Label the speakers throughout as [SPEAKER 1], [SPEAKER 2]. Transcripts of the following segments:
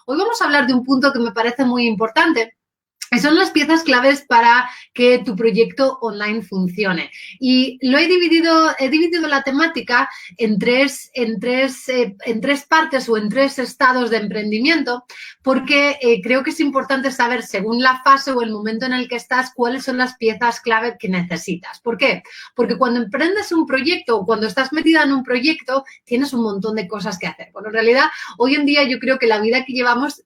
[SPEAKER 1] Hoy vamos a hablar de un punto que me parece muy importante. Son las piezas claves para que tu proyecto online funcione. Y he dividido la temática en tres partes o en tres estados de emprendimiento, porque creo que es importante saber, según la fase o el momento en el que estás, cuáles son las piezas clave que necesitas. ¿Por qué? Porque cuando emprendes un proyecto o cuando estás metida en un proyecto, tienes un montón de cosas que hacer. Bueno, en realidad, hoy en día yo creo que la vida que llevamos,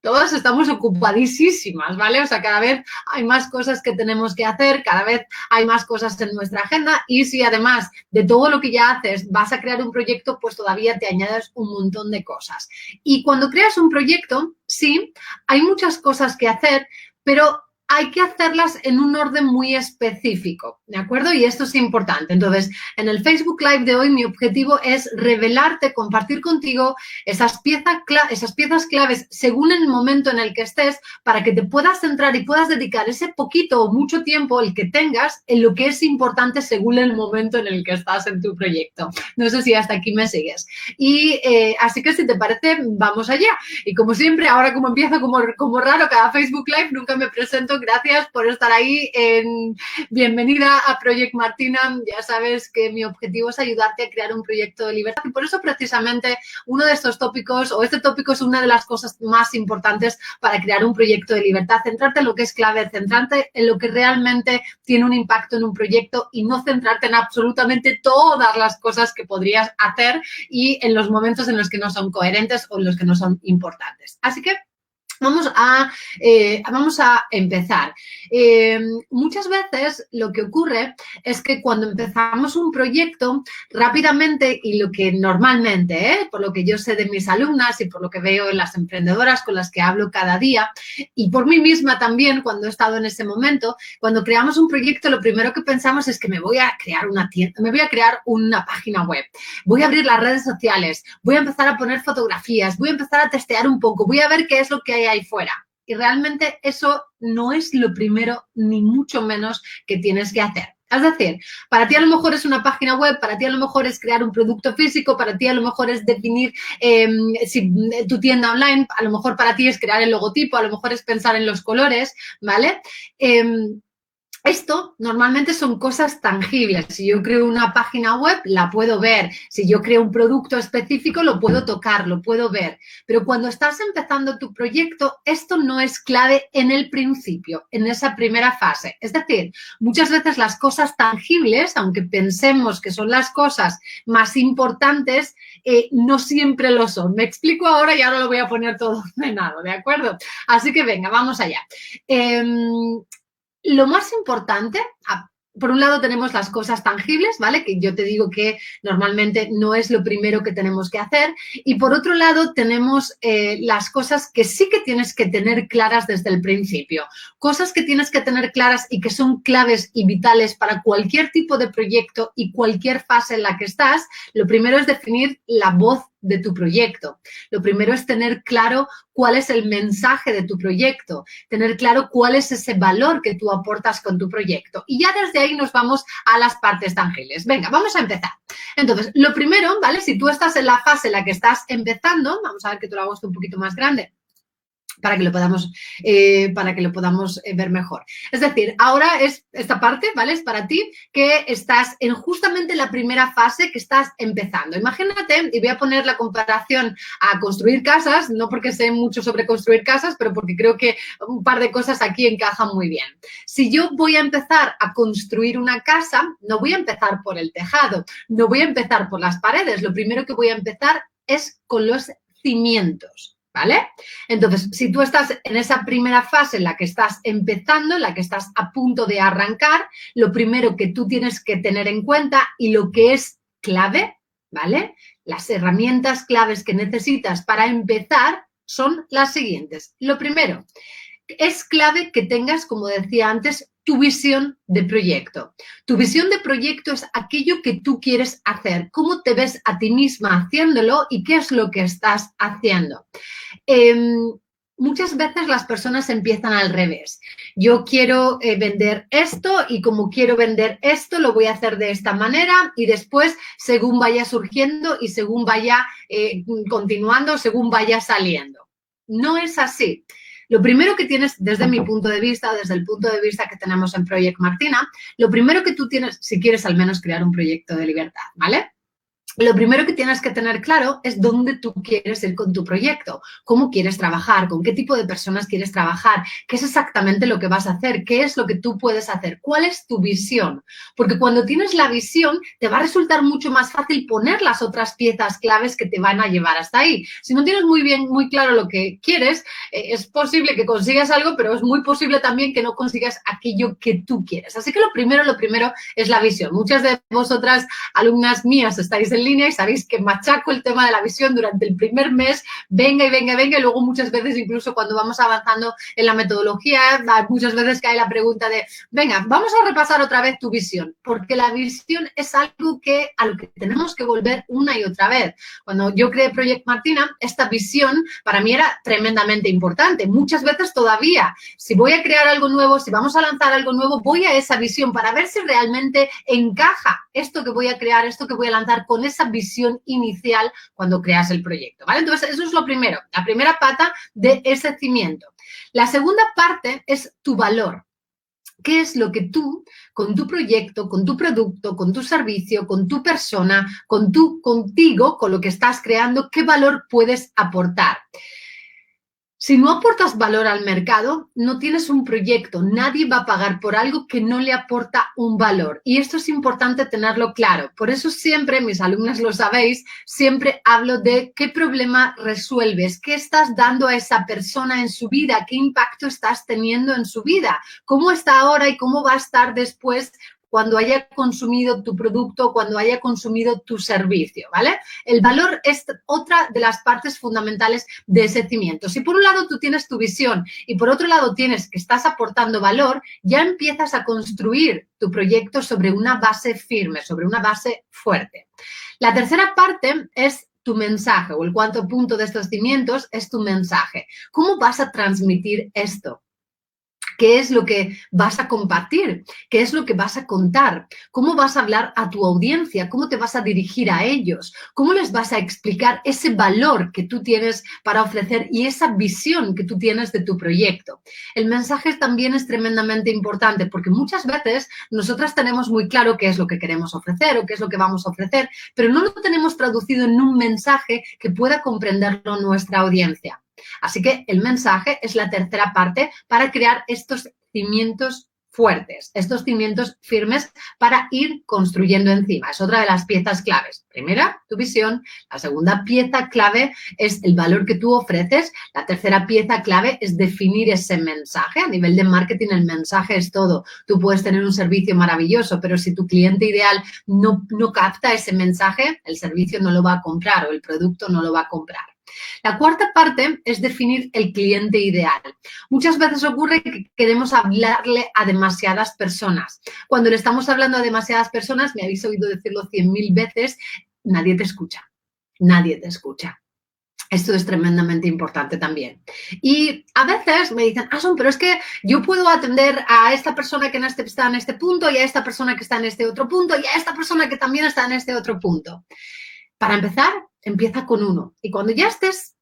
[SPEAKER 1] todas estamos ocupadísimas, ¿vale? O sea, cada vez hay más cosas que tenemos que hacer, cada vez hay más cosas en nuestra agenda y si además de todo lo que ya haces vas a crear un proyecto, pues todavía te añades un montón de cosas. Y cuando creas un proyecto, sí, hay muchas cosas que hacer, pero hay que hacerlas en un orden muy específico, ¿de acuerdo? Y esto es importante. Entonces, en el Facebook Live de hoy, mi objetivo es revelarte, compartir contigo esas piezas claves según el momento en el que estés para que te puedas centrar y puedas dedicar ese poquito o mucho tiempo, el que tengas, en lo que es importante según el momento en el que estás en tu proyecto. No sé si hasta aquí me sigues. Y así que si te parece, vamos allá. Y como siempre, ahora como empiezo como raro cada Facebook Live, nunca me presento. Gracias por estar ahí. Bienvenida a Project Martina. Ya sabes que mi objetivo es ayudarte a crear un proyecto de libertad y por eso precisamente uno de estos tópicos o este tópico es una de las cosas más importantes para crear un proyecto de libertad. Centrarte en lo que es clave, centrarte en lo que realmente tiene un impacto en un proyecto y no centrarte en absolutamente todas las cosas que podrías hacer y en los momentos en los que no son coherentes o en los que no son importantes. Así que vamos a empezar. Muchas veces lo que ocurre es que cuando empezamos un proyecto, rápidamente, y lo que normalmente, por lo que yo sé de mis alumnas y por lo que veo en las emprendedoras con las que hablo cada día, y por mí misma también, cuando he estado en ese momento, cuando creamos un proyecto, lo primero que pensamos es que me voy a crear una tienda, me voy a crear una página web, voy a abrir las redes sociales, voy a empezar a poner fotografías, voy a empezar a testear un poco, voy a ver qué es lo que hay ahí fuera. Y realmente eso no es lo primero, ni mucho menos que tienes que hacer. Es decir, para ti a lo mejor es una página web, para ti a lo mejor es crear un producto físico, para ti a lo mejor es definir tu tienda online, a lo mejor para ti es crear el logotipo, a lo mejor es pensar en los colores, ¿vale? Esto normalmente son cosas tangibles. Si yo creo una página web, la puedo ver. Si yo creo un producto específico, lo puedo tocar, lo puedo ver. Pero cuando estás empezando tu proyecto, esto no es clave en el principio, en esa primera fase. Es decir, muchas veces las cosas tangibles, aunque pensemos que son las cosas más importantes, no siempre lo son. Me explico ahora y ahora lo voy a poner todo ordenado, ¿de acuerdo? Así que venga, vamos allá. Lo más importante, por un lado tenemos las cosas tangibles, ¿vale? Que yo te digo que normalmente no es lo primero que tenemos que hacer. Y por otro lado tenemos las cosas que sí que tienes que tener claras desde el principio. Cosas que tienes que tener claras y que son claves y vitales para cualquier tipo de proyecto y cualquier fase en la que estás. Lo primero es definir la voz de tu proyecto. Lo primero es tener claro cuál es el mensaje de tu proyecto, tener claro cuál es ese valor que tú aportas con tu proyecto. Y ya desde ahí nos vamos a las partes tangibles. Venga, vamos a empezar. Entonces, lo primero, ¿vale? Si tú estás en la fase en la que estás empezando, vamos a ver que te lo hago esto un poquito más grande, para que lo podamos ver mejor. Es decir, ahora es esta parte, ¿vale? Es para ti que estás en justamente la primera fase que estás empezando. Imagínate, y voy a poner la comparación a construir casas, no porque sé mucho sobre construir casas, pero porque creo que un par de cosas aquí encajan muy bien. Si yo voy a empezar a construir una casa, no voy a empezar por el tejado, no voy a empezar por las paredes, lo primero que voy a empezar es con los cimientos. ¿Vale? Entonces, si tú estás en esa primera fase en la que estás empezando, en la que estás a punto de arrancar, lo primero que tú tienes que tener en cuenta y lo que es clave, ¿vale? Las herramientas claves que necesitas para empezar son las siguientes. Lo primero, es clave que tengas, como decía antes, tu visión de proyecto. Tu visión de proyecto es aquello que tú quieres hacer, cómo te ves a ti misma haciéndolo y qué es lo que estás haciendo. Muchas veces las personas empiezan al revés. Yo quiero vender esto y como quiero vender esto, lo voy a hacer de esta manera y después, según vaya surgiendo y según vaya continuando, según vaya saliendo. No es así. Lo primero que tienes, desde mi punto de vista, desde el punto de vista que tenemos en Project Martina, lo primero que tú tienes, si quieres al menos crear un proyecto de libertad, ¿vale? Lo primero que tienes que tener claro es dónde tú quieres ir con tu proyecto, cómo quieres trabajar, con qué tipo de personas quieres trabajar, qué es exactamente lo que vas a hacer, qué es lo que tú puedes hacer, cuál es tu visión. Porque cuando tienes la visión, te va a resultar mucho más fácil poner las otras piezas claves que te van a llevar hasta ahí. Si no tienes muy claro lo que quieres, es posible que consigas algo, pero es muy posible también que no consigas aquello que tú quieres. Así que lo primero es la visión. Muchas de vosotras, alumnas mías, estáis en línea y sabéis que machaco el tema de la visión durante el primer mes, venga, y luego muchas veces, incluso cuando vamos avanzando en la metodología, muchas veces cae la pregunta de, venga, vamos a repasar otra vez tu visión, porque la visión es algo a lo que tenemos que volver una y otra vez. Cuando yo creé Project Martina, esta visión para mí era tremendamente importante. Muchas veces todavía, si voy a crear algo nuevo, si vamos a lanzar algo nuevo, voy a esa visión para ver si realmente encaja esto que voy a crear, esto que voy a lanzar con esa visión inicial cuando creas el proyecto, ¿vale? Entonces, eso es lo primero, la primera pata de ese cimiento. La segunda parte es tu valor. ¿Qué es lo que tú, con tu proyecto, con tu producto, con tu servicio, con tu persona, contigo, con lo que estás creando, qué valor puedes aportar? Si no aportas valor al mercado, no tienes un proyecto. Nadie va a pagar por algo que no le aporta un valor. Y esto es importante tenerlo claro. Por eso siempre, mis alumnas lo sabéis, siempre hablo de qué problema resuelves, qué estás dando a esa persona en su vida, qué impacto estás teniendo en su vida, cómo está ahora y cómo va a estar después cuando haya consumido tu producto, cuando haya consumido tu servicio, ¿vale? El valor es otra de las partes fundamentales de ese cimiento. Si por un lado tú tienes tu visión y por otro lado tienes que estás aportando valor, ya empiezas a construir tu proyecto sobre una base firme, sobre una base fuerte. La tercera parte es tu mensaje, o el cuarto punto de estos cimientos es tu mensaje. ¿Cómo vas a transmitir esto? ¿Qué es lo que vas a compartir? ¿Qué es lo que vas a contar? ¿Cómo vas a hablar a tu audiencia? ¿Cómo te vas a dirigir a ellos? ¿Cómo les vas a explicar ese valor que tú tienes para ofrecer y esa visión que tú tienes de tu proyecto? El mensaje también es tremendamente importante porque muchas veces nosotras tenemos muy claro qué es lo que queremos ofrecer o qué es lo que vamos a ofrecer, pero no lo tenemos traducido en un mensaje que pueda comprenderlo nuestra audiencia. Así que el mensaje es la tercera parte para crear estos cimientos fuertes, estos cimientos firmes para ir construyendo encima. Es otra de las piezas claves. Primera, tu visión. La segunda pieza clave es el valor que tú ofreces. La tercera pieza clave es definir ese mensaje. A nivel de marketing, el mensaje es todo. Tú puedes tener un servicio maravilloso, pero si tu cliente ideal no capta ese mensaje, el servicio no lo va a comprar o el producto no lo va a comprar. La cuarta parte es definir el cliente ideal. Muchas veces ocurre que queremos hablarle a demasiadas personas. Cuando le estamos hablando a demasiadas personas, me habéis oído decirlo 100.000 veces, nadie te escucha. Nadie te escucha. Esto es tremendamente importante también. Y a veces me dicen, Asun, pero es que yo puedo atender a esta persona que está en este punto y a esta persona que está en este otro punto y a esta persona que también está en este otro punto. Para empezar, empieza con uno. Y cuando ya estés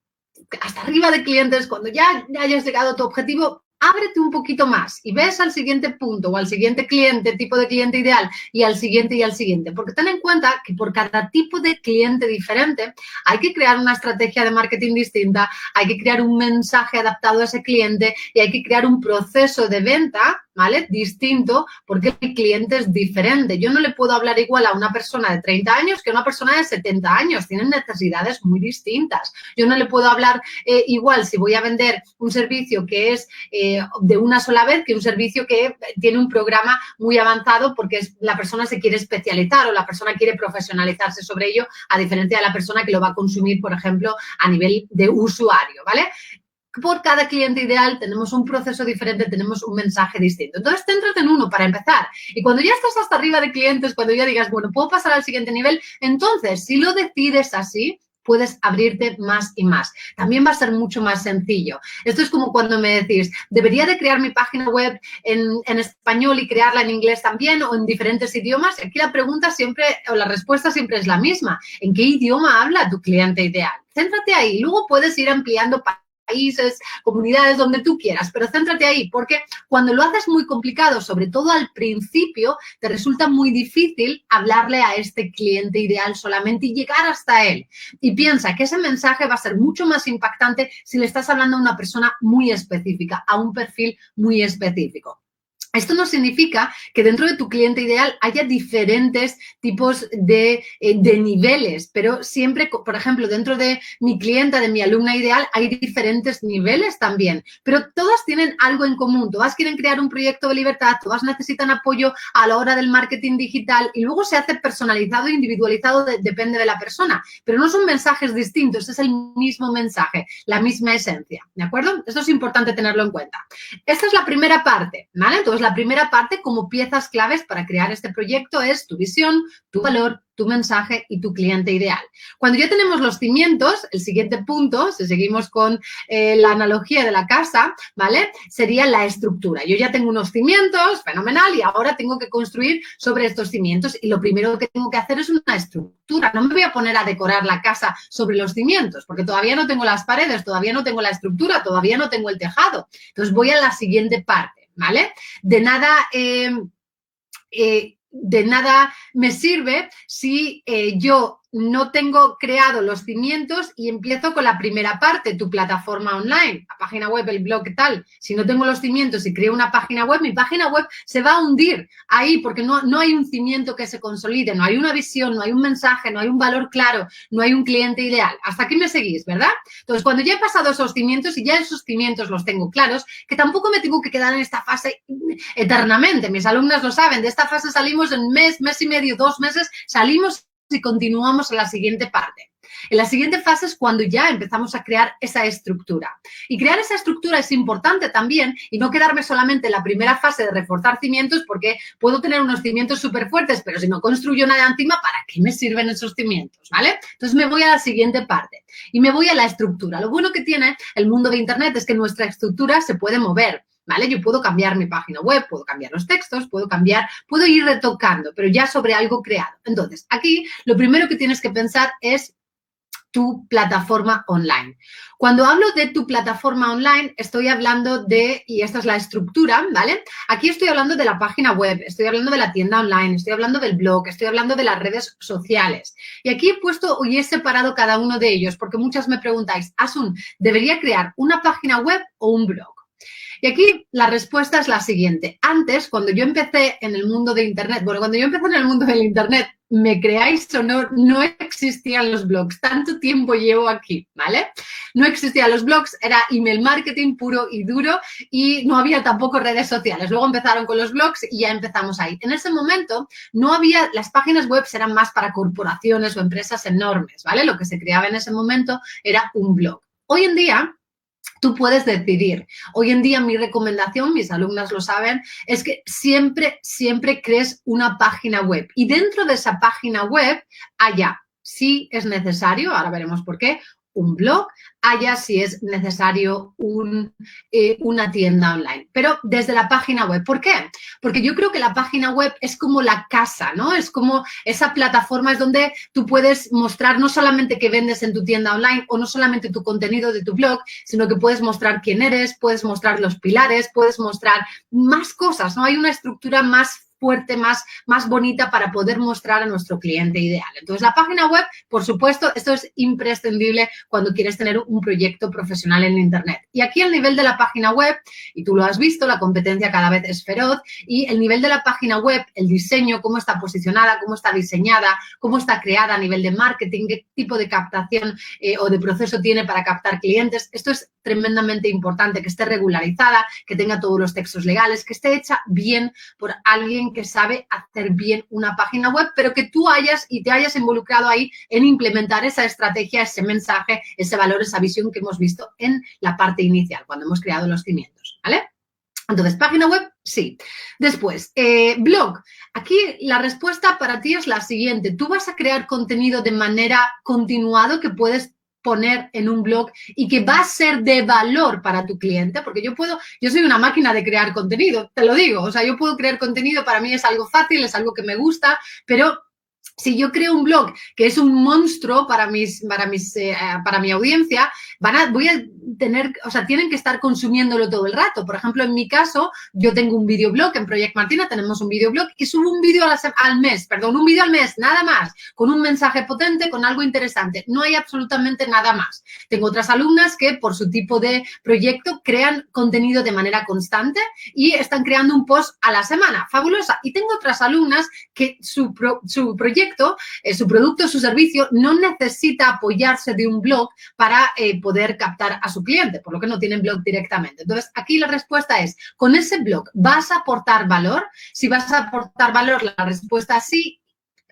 [SPEAKER 1] hasta arriba de clientes, cuando ya hayas llegado a tu objetivo, ábrete un poquito más y ves al siguiente punto o al siguiente cliente, tipo de cliente ideal y al siguiente. Porque ten en cuenta que por cada tipo de cliente diferente hay que crear una estrategia de marketing distinta, hay que crear un mensaje adaptado a ese cliente y hay que crear un proceso de venta, ¿vale? Distinto, porque el cliente es diferente. Yo no le puedo hablar igual a una persona de 30 años que a una persona de 70 años. Tienen necesidades muy distintas. Yo no le puedo hablar igual si voy a vender un servicio que es de una sola vez que un servicio que tiene un programa muy avanzado porque la persona se quiere especializar o la persona quiere profesionalizarse sobre ello, a diferencia de la persona que lo va a consumir, por ejemplo, a nivel de usuario, ¿vale? Por cada cliente ideal tenemos un proceso diferente, tenemos un mensaje distinto. Entonces, céntrate en uno para empezar. Y cuando ya estás hasta arriba de clientes, cuando ya digas, bueno, puedo pasar al siguiente nivel, entonces, si lo decides así, puedes abrirte más y más. También va a ser mucho más sencillo. Esto es como cuando me decís, ¿debería de crear mi página web en español y crearla en inglés también o en diferentes idiomas? Aquí la pregunta siempre, o la respuesta siempre es la misma. ¿En qué idioma habla tu cliente ideal? Céntrate ahí. Luego puedes ir ampliando países, comunidades, donde tú quieras, pero céntrate ahí, porque cuando lo haces muy complicado, sobre todo al principio, te resulta muy difícil hablarle a este cliente ideal solamente y llegar hasta él. Y piensa que ese mensaje va a ser mucho más impactante si le estás hablando a una persona muy específica, a un perfil muy específico. Esto no significa que dentro de tu cliente ideal haya diferentes tipos de niveles, pero siempre, por ejemplo, dentro de mi clienta, de mi alumna ideal, hay diferentes niveles también, pero todas tienen algo en común. Todas quieren crear un proyecto de libertad, todas necesitan apoyo a la hora del marketing digital y luego se hace personalizado e individualizado, depende de la persona, pero no son mensajes distintos, es el mismo mensaje, la misma esencia, ¿de acuerdo? Esto es importante tenerlo en cuenta. Esta es la primera parte, ¿vale? Entonces, la primera parte como piezas claves para crear este proyecto es tu visión, tu valor, tu mensaje y tu cliente ideal. Cuando ya tenemos los cimientos, el siguiente punto, si seguimos con la analogía de la casa, ¿vale? Sería la estructura. Yo ya tengo unos cimientos, fenomenal, y ahora tengo que construir sobre estos cimientos y lo primero que tengo que hacer es una estructura. No me voy a poner a decorar la casa sobre los cimientos porque todavía no tengo las paredes, todavía no tengo la estructura, todavía no tengo el tejado. Entonces voy a la siguiente parte, ¿vale? De nada me sirve si yo no tengo creado los cimientos y empiezo con la primera parte, tu plataforma online, la página web, el blog, tal. Si no tengo los cimientos y creo una página web, mi página web se va a hundir ahí porque no hay un cimiento que se consolide, no hay una visión, no hay un mensaje, no hay un valor claro, no hay un cliente ideal. Hasta aquí me seguís, ¿verdad? Entonces, cuando ya he pasado esos cimientos y ya esos cimientos los tengo claros, que tampoco me tengo que quedar en esta fase eternamente. Mis alumnas lo saben, de esta fase salimos en mes y medio, 2 meses, salimos y continuamos en la siguiente parte. En la siguiente fase es cuando ya empezamos a crear esa estructura. Y crear esa estructura es importante también y no quedarme solamente en la primera fase de reforzar cimientos porque puedo tener unos cimientos súper fuertes, pero si no construyo nada encima, ¿para qué me sirven esos cimientos? ¿Vale? Entonces me voy a la siguiente parte y me voy a la estructura. Lo bueno que tiene el mundo de Internet es que nuestra estructura se puede mover. ¿Vale? Yo puedo cambiar mi página web, puedo cambiar los textos, puedo ir retocando, pero ya sobre algo creado. Entonces, aquí lo primero que tienes que pensar es tu plataforma online. Cuando hablo de tu plataforma online, estoy hablando de, y esta es la estructura, ¿vale? Aquí estoy hablando de la página web, estoy hablando de la tienda online, estoy hablando del blog, estoy hablando de las redes sociales. Y aquí he puesto y he separado cada uno de ellos, porque muchas me preguntáis, Asun, ¿debería crear una página web o un blog? Y aquí la respuesta es la siguiente. Antes, cuando yo empecé en el mundo de Internet, cuando yo empecé en el mundo del Internet, me creáis o no, no existían los blogs. Tanto tiempo llevo aquí, ¿vale? No existían los blogs, era email marketing puro y duro y no había tampoco redes sociales. Luego empezaron con los blogs y ya empezamos ahí. En ese momento no había, las páginas web eran más para corporaciones o empresas enormes, ¿vale? Lo que se creaba en ese momento era un blog. Hoy en día, tú puedes decidir. Hoy en día mi recomendación, mis alumnas lo saben, es que siempre crees una página web y dentro de esa página web haya, si es necesario, ahora veremos por qué, un blog, haya si es necesario una tienda online, pero desde la página web. ¿Por qué? Porque yo creo que la página web es como la casa, ¿no? Es como esa plataforma, es donde tú puedes mostrar no solamente qué vendes en tu tienda online o no solamente tu contenido de tu blog, sino que puedes mostrar quién eres, puedes mostrar los pilares, puedes mostrar más cosas, ¿no? Hay una estructura más fuerte, más bonita para poder mostrar a nuestro cliente ideal. Entonces, la página web, por supuesto, esto es imprescindible cuando quieres tener un proyecto profesional en Internet. Y aquí el nivel de la página web, y tú lo has visto, la competencia cada vez es feroz, y el nivel de la página web, el diseño, cómo está posicionada, cómo está diseñada, cómo está creada a nivel de marketing, qué tipo de captación o de proceso tiene para captar clientes. Esto es tremendamente importante, que esté regularizada, que tenga todos los textos legales, que esté hecha bien por alguien que sabe hacer bien una página web, pero que tú te hayas involucrado ahí en implementar esa estrategia, ese mensaje, ese valor, esa visión que hemos visto en la parte inicial, cuando hemos creado los cimientos, ¿vale? Entonces, página web, sí. Después, blog. Aquí la respuesta para ti es la siguiente. Tú vas a crear contenido de manera continuada que puedes poner en un blog y que va a ser de valor para tu cliente, porque yo soy una máquina de crear contenido, te lo digo, o sea, yo puedo crear contenido, para mí es algo fácil, es algo que me gusta, pero Si yo creo un blog que es un monstruo para mi audiencia, voy a tener, o sea, tienen que estar consumiéndolo todo el rato. Por ejemplo, en mi caso, yo tengo un videoblog en Project Martina, tenemos un videoblog y subo un vídeo un vídeo al mes, nada más, con un mensaje potente, con algo interesante. No hay absolutamente nada más. Tengo otras alumnas que por su tipo de proyecto crean contenido de manera constante y están creando un post a la semana. Fabulosa. Y tengo otras alumnas que su proyecto, su producto, su servicio, no necesita apoyarse de un blog para poder captar a su cliente, por lo que no tienen blog directamente. Entonces, aquí la respuesta es, ¿con ese blog vas a aportar valor? Si vas a aportar valor, la respuesta es sí.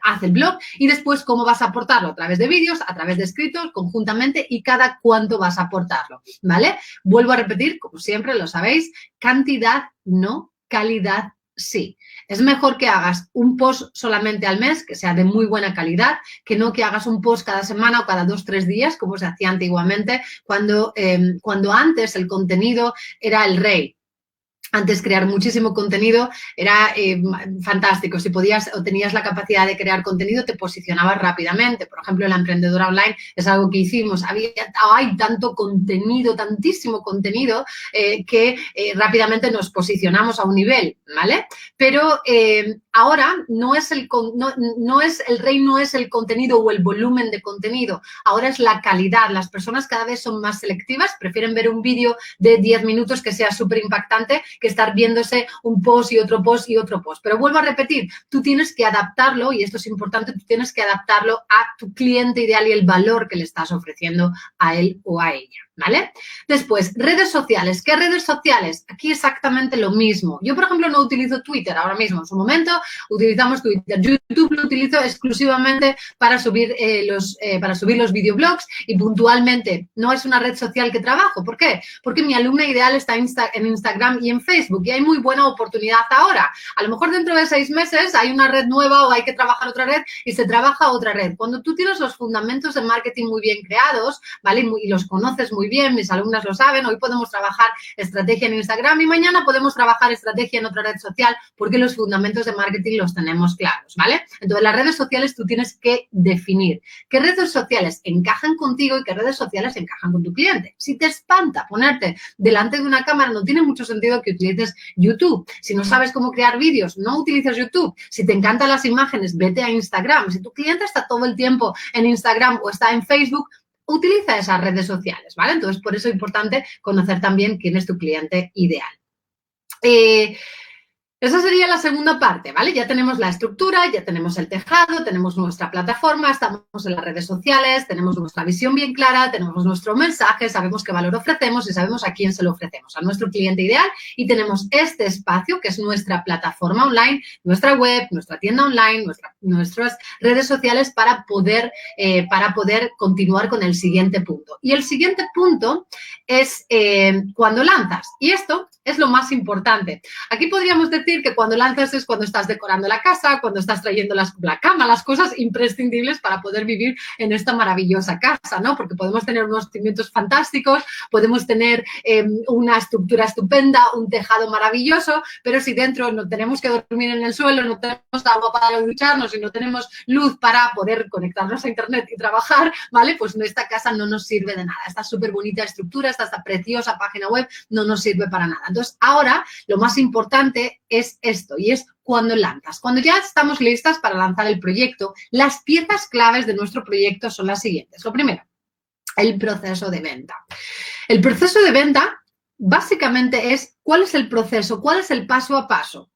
[SPEAKER 1] Haz el blog y después cómo vas a aportarlo, a través de vídeos, a través de escritos, conjuntamente y cada cuánto vas a aportarlo, ¿vale? Vuelvo a repetir, como siempre, lo sabéis, cantidad no, calidad sí. Es mejor que hagas un post solamente al mes, que sea de muy buena calidad, que no que hagas un post cada semana o cada 2 o 3 días, como se hacía antiguamente, cuando antes el contenido era el rey. Antes crear muchísimo contenido era fantástico. Si podías o tenías la capacidad de crear contenido, te posicionabas rápidamente. Por ejemplo, en la emprendedora online es algo que hicimos. Hay tanto contenido, tantísimo contenido, que rápidamente nos posicionamos a un nivel, ¿vale? Pero ahora no es el rey, no es el contenido o el volumen de contenido. Ahora es la calidad. Las personas cada vez son más selectivas, prefieren ver un vídeo de 10 minutos que sea súper impactante que estar viéndose un post y otro post y otro post. Pero vuelvo a repetir, tú tienes que adaptarlo, y esto es importante, tú tienes que adaptarlo a tu cliente ideal y el valor que le estás ofreciendo a él o a ella, ¿vale? Después, redes sociales. ¿Qué redes sociales? Aquí exactamente lo mismo. Yo, por ejemplo, no utilizo Twitter ahora mismo. En su momento utilizamos Twitter. YouTube lo utilizo exclusivamente para subir los videoblogs y puntualmente. No es una red social que trabajo. ¿Por qué? Porque mi alumna ideal está en Instagram y en Facebook y hay muy buena oportunidad ahora. A lo mejor dentro de 6 meses hay una red nueva o hay que trabajar otra red y se trabaja otra red. Cuando tú tienes los fundamentos de marketing muy bien creados, ¿vale? Y los conoces muy bien, mis alumnas lo saben, hoy podemos trabajar estrategia en Instagram y mañana podemos trabajar estrategia en otra red social porque los fundamentos de marketing los tenemos claros, ¿vale? Entonces, las redes sociales tú tienes que definir qué redes sociales encajan contigo y qué redes sociales encajan con tu cliente. Si te espanta ponerte delante de una cámara, no tiene mucho sentido que utilices YouTube. Si no sabes cómo crear vídeos, no utilices YouTube. Si te encantan las imágenes, vete a Instagram. Si tu cliente está todo el tiempo en Instagram o está en Facebook, utiliza esas redes sociales, ¿vale? Entonces, por eso es importante conocer también quién es tu cliente ideal. Esa sería la segunda parte, ¿vale? Ya tenemos la estructura, ya tenemos el tejado, tenemos nuestra plataforma, estamos en las redes sociales, tenemos nuestra visión bien clara, tenemos nuestro mensaje, sabemos qué valor ofrecemos y sabemos a quién se lo ofrecemos, a nuestro cliente ideal, y tenemos este espacio que es nuestra plataforma online, nuestra web, nuestra tienda online, nuestras redes sociales para poder continuar con el siguiente punto. Y el siguiente punto es cuando lanzas, y esto es lo más importante. Aquí podríamos decir que cuando lanzas es cuando estás decorando la casa, cuando estás trayendo la cama, las cosas imprescindibles para poder vivir en esta maravillosa casa, ¿no? Porque podemos tener unos cimientos fantásticos, podemos tener una estructura estupenda, un tejado maravilloso, pero si dentro no tenemos que dormir en el suelo, no tenemos agua para ducharnos y no tenemos luz para poder conectarnos a internet y trabajar, ¿vale? Pues esta casa no nos sirve de nada. Esta súper bonita estructura, esta preciosa página web no nos sirve para nada. Entonces, ahora lo más importante es esto, y es cuando lanzas. Cuando ya estamos listas para lanzar el proyecto, las piezas claves de nuestro proyecto son las siguientes. Lo primero, el proceso de venta. El proceso de venta básicamente es cuál es el proceso, cuál es el paso a paso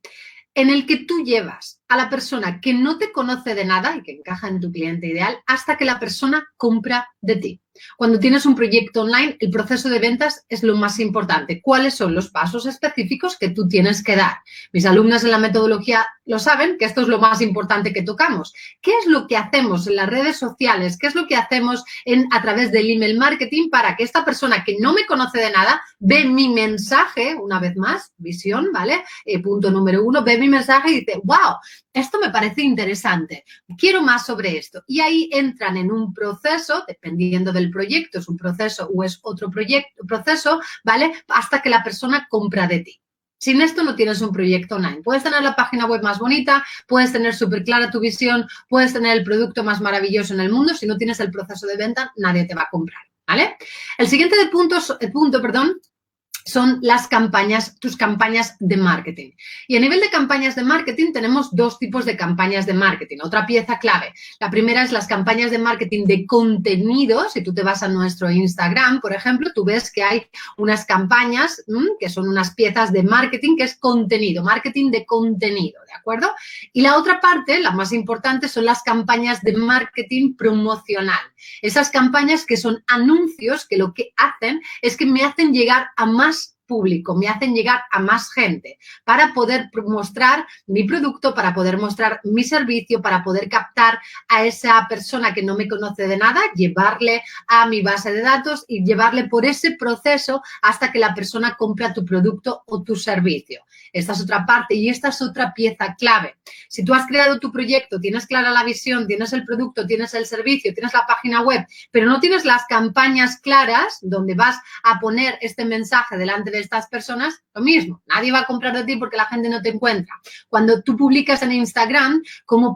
[SPEAKER 1] en el que tú llevas a la persona que no te conoce de nada y que encaja en tu cliente ideal hasta que la persona compra de ti. Cuando tienes un proyecto online, el proceso de ventas es lo más importante. ¿Cuáles son los pasos específicos que tú tienes que dar? Mis alumnas en la metodología lo saben, que esto es lo más importante que tocamos. ¿Qué es lo que hacemos en las redes sociales? ¿Qué es lo que hacemos a través del email marketing para que esta persona que no me conoce de nada ve mi mensaje, una vez más, visión, ¿vale? Punto número 1, ve mi mensaje y dice, wow, esto me parece interesante, quiero más sobre esto. Y ahí entran en un proceso, dependiendo del proyecto, es un proceso o es otro proceso, ¿vale? Hasta que la persona compra de ti. Sin esto no tienes un proyecto online. Puedes tener la página web más bonita, puedes tener súper clara tu visión, puedes tener el producto más maravilloso en el mundo. Si no tienes el proceso de venta, nadie te va a comprar, ¿vale? El siguiente punto, son las campañas, tus campañas de marketing. Y a nivel de campañas de marketing tenemos dos tipos de campañas de marketing. Otra pieza clave. La primera es las campañas de marketing de contenido. Si tú te vas a nuestro Instagram, por ejemplo, tú ves que hay unas campañas que son unas piezas de marketing que es contenido, marketing de contenido, ¿de acuerdo? Y la otra parte, la más importante, son las campañas de marketing promocional. Esas campañas que son anuncios que lo que hacen es que me hacen llegar a más público, me hacen llegar a más gente para poder mostrar mi producto, para poder mostrar mi servicio, para poder captar a esa persona que no me conoce de nada, llevarle a mi base de datos y llevarle por ese proceso hasta que la persona compra tu producto o tu servicio. Esta es otra parte y esta es otra pieza clave. Si tú has creado tu proyecto, tienes clara la visión, tienes el producto, tienes el servicio, tienes la página web, pero no tienes las campañas claras donde vas a poner este mensaje delante de estas personas, lo mismo. Nadie va a comprar de ti porque la gente no te encuentra. Cuando tú publicas en Instagram como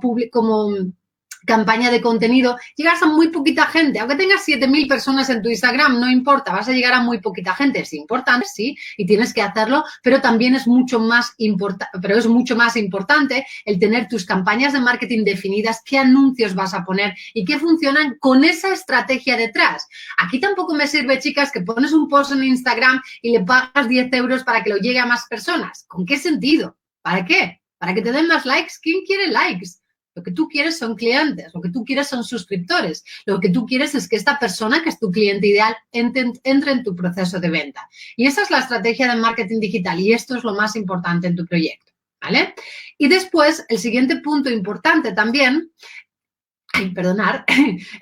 [SPEAKER 1] campaña de contenido, llegas a muy poquita gente. Aunque tengas 7.000 personas en tu Instagram, no importa, vas a llegar a muy poquita gente. Es importante, sí, y tienes que hacerlo, pero también es mucho más importante el tener tus campañas de marketing definidas, qué anuncios vas a poner y qué funcionan con esa estrategia detrás. Aquí tampoco me sirve, chicas, que pones un post en Instagram y le pagas 10 euros para que lo llegue a más personas. ¿Con qué sentido? ¿Para qué? ¿Para que te den más likes? ¿Quién quiere likes? Lo que tú quieres son clientes, lo que tú quieres son suscriptores, lo que tú quieres es que esta persona, que es tu cliente ideal, entre en tu proceso de venta. Y esa es la estrategia de marketing digital y esto es lo más importante en tu proyecto, ¿vale? Y después, el siguiente punto importante también,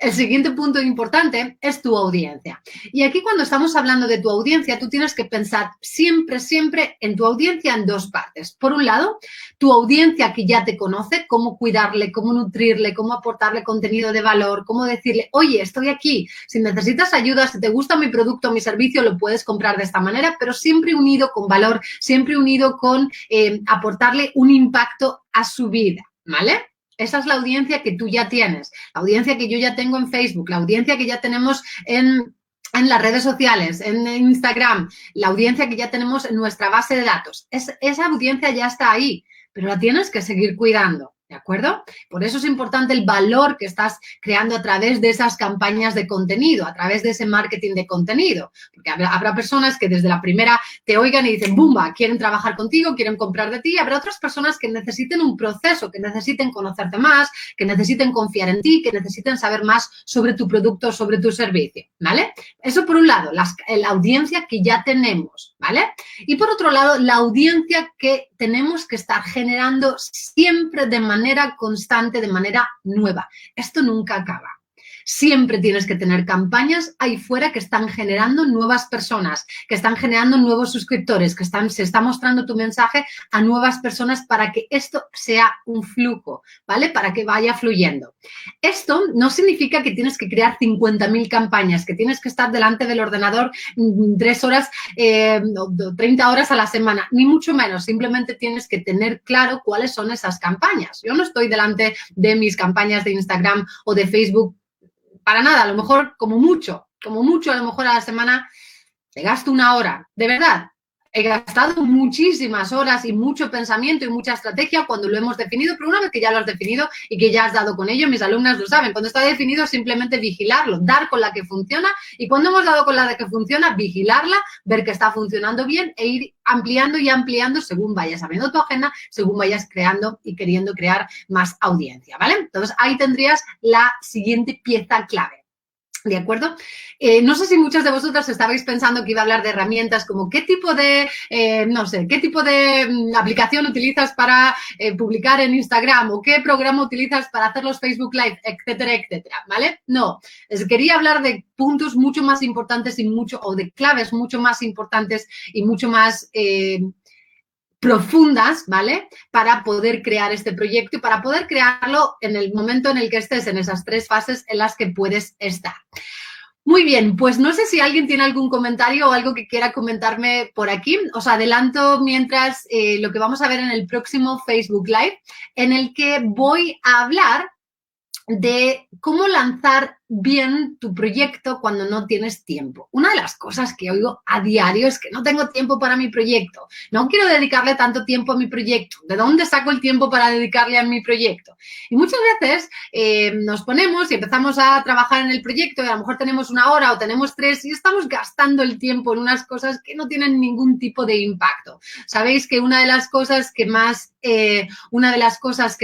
[SPEAKER 1] el siguiente punto importante es tu audiencia. Y aquí cuando estamos hablando de tu audiencia, tú tienes que pensar siempre, siempre en tu audiencia en dos partes. Por un lado, tu audiencia que ya te conoce, cómo cuidarle, cómo nutrirle, cómo aportarle contenido de valor, cómo decirle, oye, estoy aquí, si necesitas ayuda, si te gusta mi producto o mi servicio, lo puedes comprar de esta manera, pero siempre unido con valor, siempre unido con aportarle un impacto a su vida, ¿vale? Esa es la audiencia que tú ya tienes, la audiencia que yo ya tengo en Facebook, la audiencia que ya tenemos en las redes sociales, en Instagram, la audiencia que ya tenemos en nuestra base de datos. Esa audiencia ya está ahí, pero la tienes que seguir cuidando. ¿De acuerdo? Por eso es importante el valor que estás creando a través de esas campañas de contenido, a través de ese marketing de contenido. Porque habrá personas que desde la primera te oigan y dicen, ¡bumba!, quieren trabajar contigo, quieren comprar de ti. Habrá otras personas que necesiten un proceso, que necesiten conocerte más, que necesiten confiar en ti, que necesiten saber más sobre tu producto, sobre tu servicio, ¿vale? Eso por un lado, la audiencia que ya tenemos, ¿vale? Y por otro lado, la audiencia que tenemos que estar generando siempre de manera constante, de manera nueva. Esto nunca acaba. Siempre tienes que tener campañas ahí fuera que están generando nuevas personas, que están generando nuevos suscriptores, que se está mostrando tu mensaje a nuevas personas para que esto sea un flujo, ¿vale? Para que vaya fluyendo. Esto no significa que tienes que crear 50.000 campañas, que tienes que estar delante del ordenador 3 horas, 30 horas a la semana, ni mucho menos. Simplemente tienes que tener claro cuáles son esas campañas. Yo no estoy delante de mis campañas de Instagram o de Facebook para nada, a lo mejor como mucho, a lo mejor a la semana te gasto 1 hora, de verdad. He gastado muchísimas horas y mucho pensamiento y mucha estrategia cuando lo hemos definido, pero una vez que ya lo has definido y que ya has dado con ello, mis alumnas lo saben, cuando está definido es simplemente vigilarlo, dar con la que funciona y cuando hemos dado con la que funciona, vigilarla, ver que está funcionando bien e ir ampliando y ampliando según vayas abriendo tu agenda, según vayas creando y queriendo crear más audiencia, ¿vale? Entonces, ahí tendrías la siguiente pieza clave. ¿De acuerdo? No sé si muchas de vosotras estabais pensando que iba a hablar de herramientas como qué tipo de, qué tipo de aplicación utilizas para publicar en Instagram o qué programa utilizas para hacer los Facebook Live, etcétera, etcétera, ¿vale? No, quería hablar de puntos mucho más importantes o de claves mucho más importantes y mucho más profundas, ¿vale? Para poder crear este proyecto y para poder crearlo en el momento en el que estés, en esas 3 fases en las que puedes estar. Muy bien, pues no sé si alguien tiene algún comentario o algo que quiera comentarme por aquí. Os adelanto mientras lo que vamos a ver en el próximo Facebook Live, en el que voy a hablar de cómo lanzar bien tu proyecto cuando no tienes tiempo. Una de las cosas que oigo a diario es que no tengo tiempo para mi proyecto, no quiero dedicarle tanto tiempo a mi proyecto, ¿de dónde saco el tiempo para dedicarle a mi proyecto? Y muchas veces nos ponemos y empezamos a trabajar en el proyecto y a lo mejor tenemos 1 hora o tenemos 3 y estamos gastando el tiempo en unas cosas que no tienen ningún tipo de impacto. Sabéis que una de las cosas que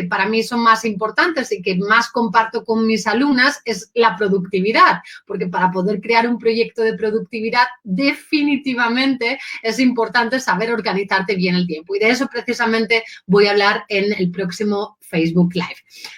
[SPEAKER 1] para mí son más importantes y que más comparto con mis alumnas es la productividad, porque para poder crear un proyecto de productividad definitivamente es importante saber organizarte bien el tiempo y de eso precisamente voy a hablar en el próximo Facebook Live.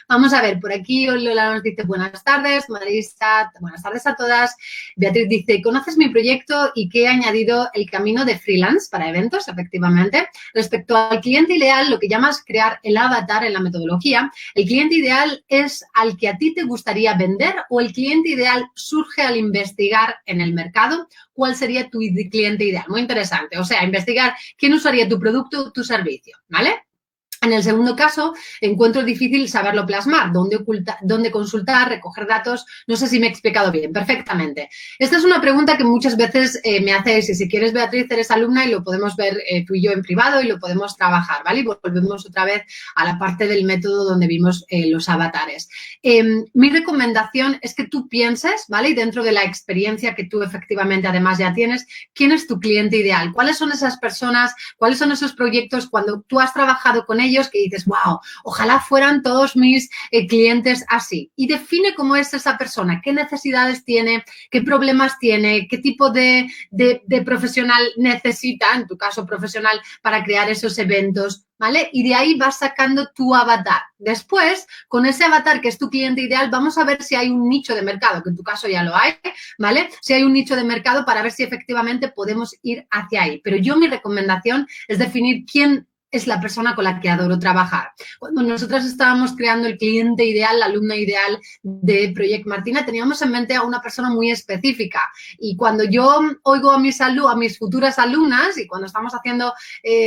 [SPEAKER 1] Vamos a ver, por aquí Lola nos dice buenas tardes, Marisa, buenas tardes a todas. Beatriz dice, ¿conoces mi proyecto y qué he añadido el camino de freelance para eventos? Efectivamente. Respecto al cliente ideal, lo que llamas crear el avatar en la metodología, el cliente ideal es al que a ti te gustaría vender o el cliente ideal surge al investigar en el mercado. ¿Cuál sería tu cliente ideal? Muy interesante. O sea, investigar quién usaría tu producto o tu servicio, ¿vale? En el segundo caso, encuentro difícil saberlo plasmar, dónde consultar, recoger datos. No sé si me he explicado bien, perfectamente. Esta es una pregunta que muchas veces me hacéis y si quieres, Beatriz, eres alumna y lo podemos ver tú y yo en privado y lo podemos trabajar, ¿vale? Y volvemos otra vez a la parte del método donde vimos los avatares. Mi recomendación es que tú pienses, ¿vale? Y dentro de la experiencia que tú efectivamente además ya tienes, ¿quién es tu cliente ideal? ¿Cuáles son esas personas? ¿Cuáles son esos proyectos cuando tú has trabajado con ellos que dices, wow, ojalá fueran todos mis clientes así? Y define cómo es esa persona, qué necesidades tiene, qué problemas tiene, qué tipo de profesional necesita, en tu caso profesional, para crear esos eventos, ¿vale? Y de ahí vas sacando tu avatar. Después, con ese avatar que es tu cliente ideal, vamos a ver si hay un nicho de mercado, que en tu caso ya lo hay, ¿vale? Si hay un nicho de mercado para ver si efectivamente podemos ir hacia ahí. Pero yo mi recomendación es definir quién es la persona con la que adoro trabajar. Cuando nosotras estábamos creando el cliente ideal, la alumna ideal de Project Martina, teníamos en mente a una persona muy específica. Y cuando yo oigo a mis futuras alumnas y cuando estamos haciendo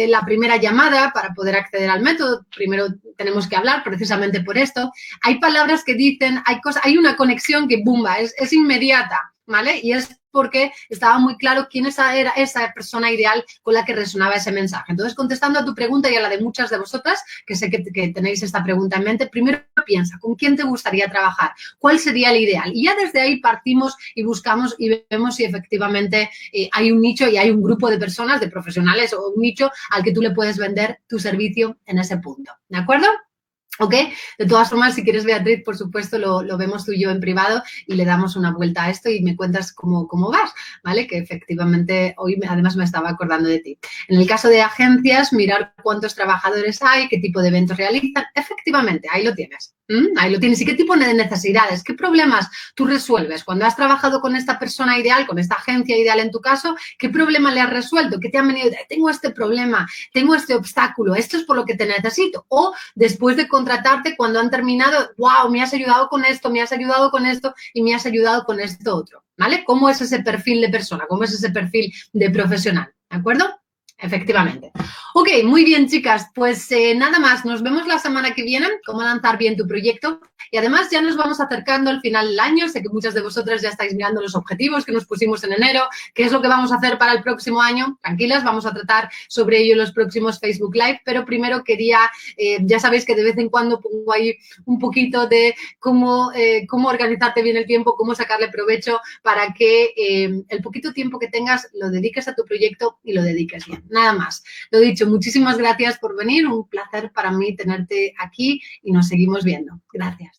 [SPEAKER 1] la primera llamada para poder acceder al método, primero tenemos que hablar precisamente por esto, hay palabras que dicen, hay una conexión que, ¡bumba!, es inmediata, ¿vale? Y es porque estaba muy claro quién era esa persona ideal con la que resonaba ese mensaje. Entonces, contestando a tu pregunta y a la de muchas de vosotras, que sé que tenéis esta pregunta en mente, primero piensa, ¿con quién te gustaría trabajar? ¿Cuál sería el ideal? Y ya desde ahí partimos y buscamos y vemos si efectivamente hay un nicho y hay un grupo de personas, de profesionales o un nicho al que tú le puedes vender tu servicio en ese punto. ¿De acuerdo? ¿Ok? De todas formas, si quieres, Beatriz, por supuesto, lo vemos tú y yo en privado y le damos una vuelta a esto y me cuentas cómo vas, ¿vale? Que efectivamente hoy además me estaba acordando de ti. En el caso de agencias, mirar cuántos trabajadores hay, qué tipo de eventos realizan. Efectivamente, ahí lo tienes. Ahí lo tienes. ¿Y qué tipo de necesidades, qué problemas tú resuelves? Cuando has trabajado con esta persona ideal, con esta agencia ideal en tu caso, ¿qué problema le has resuelto? ¿Qué te han venido? Tengo este problema, tengo este obstáculo, esto es por lo que te necesito. O después de contratarte, cuando han terminado, wow, me has ayudado con esto, me has ayudado con esto y me has ayudado con esto otro, ¿vale? ¿Cómo es ese perfil de persona? ¿Cómo es ese perfil de profesional? ¿De acuerdo? Efectivamente. Ok, muy bien, chicas. Pues nada más, nos vemos la semana que viene, cómo lanzar bien tu proyecto. Y además ya nos vamos acercando al final del año. Sé que muchas de vosotras ya estáis mirando los objetivos que nos pusimos en enero, qué es lo que vamos a hacer para el próximo año. Tranquilas, vamos a tratar sobre ello en los próximos Facebook Live, pero primero quería, ya sabéis que de vez en cuando pongo ahí un poquito de cómo organizarte bien el tiempo, cómo sacarle provecho para que el poquito tiempo que tengas lo dediques a tu proyecto y lo dediques bien. Nada más. Lo dicho, muchísimas gracias por venir. Un placer para mí tenerte aquí y nos seguimos viendo. Gracias.